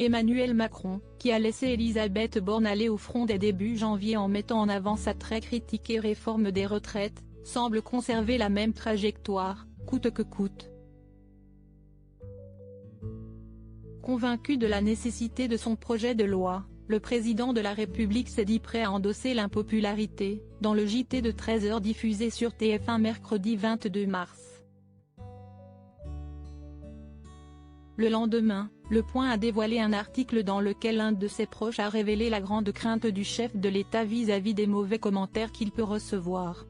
Emmanuel Macron, qui a laissé Elisabeth Borne aller au front dès début janvier en mettant en avant sa très critiquée réforme des retraites, semble conserver la même trajectoire, coûte que coûte. Convaincu de la nécessité de son projet de loi, le président de la République s'est dit prêt à endosser l'impopularité, dans le JT de 13h diffusé sur TF1 mercredi 22 mars. Le lendemain, Le Point a dévoilé un article dans lequel un de ses proches a révélé la grande crainte du chef de l'État vis-à-vis des mauvais commentaires qu'il peut recevoir.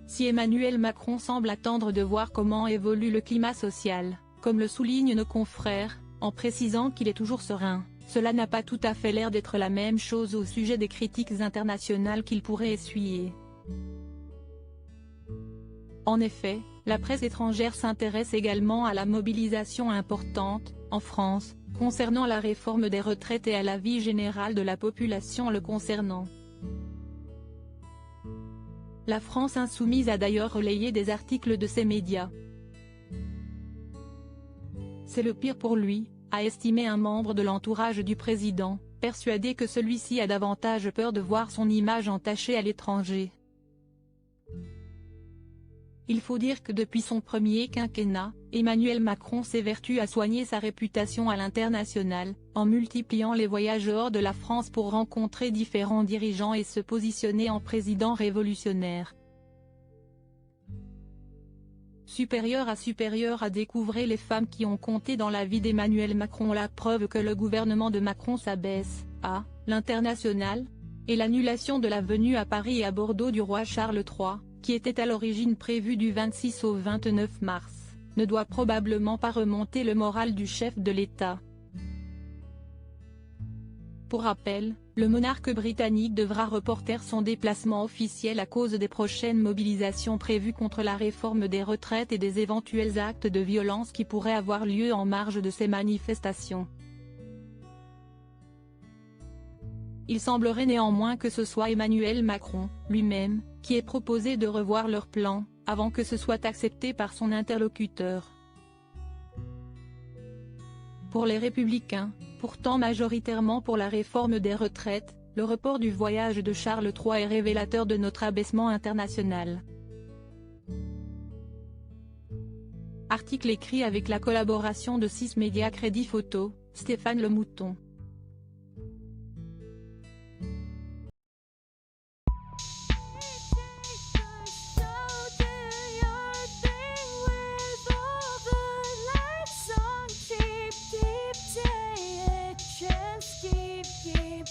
Si Emmanuel Macron semble attendre de voir comment évolue le climat social, comme le soulignent nos confrères, en précisant qu'il est toujours serein, cela n'a pas tout à fait l'air d'être la même chose au sujet des critiques internationales qu'il pourrait essuyer. En effet, la presse étrangère s'intéresse également à la mobilisation importante, en France, concernant la réforme des retraites et à l'avis général de la population le concernant. La France insoumise a d'ailleurs relayé des articles de ces médias. C'est le pire pour lui, a estimé un membre de l'entourage du président, persuadé que celui-ci a davantage peur de voir son image entachée à l'étranger. Il faut dire que depuis son premier quinquennat, Emmanuel Macron s'évertue à soigner sa réputation à l'international, en multipliant les voyages hors de la France pour rencontrer différents dirigeants et se positionner en président révolutionnaire. Supérieur à découvrir les femmes qui ont compté dans la vie d'Emmanuel Macron, la preuve que le gouvernement de Macron s'abaisse, à l'international, et l'annulation de la venue à Paris et à Bordeaux du roi Charles III, qui était à l'origine prévue du 26 au 29 mars, ne doit probablement pas remonter le moral du chef de l'État. Pour rappel, le monarque britannique devra reporter son déplacement officiel à cause des prochaines mobilisations prévues contre la réforme des retraites et des éventuels actes de violence qui pourraient avoir lieu en marge de ces manifestations. Il semblerait néanmoins que ce soit Emmanuel Macron, lui-même, qui ait proposé de revoir leur plan, avant que ce soit accepté par son interlocuteur. Pour les Républicains, pourtant majoritairement pour la réforme des retraites, le report du voyage de Charles III est révélateur de notre abaissement international. Article écrit avec la collaboration de 6 médias Crédit Photo, Stéphane Le Mouton. Keep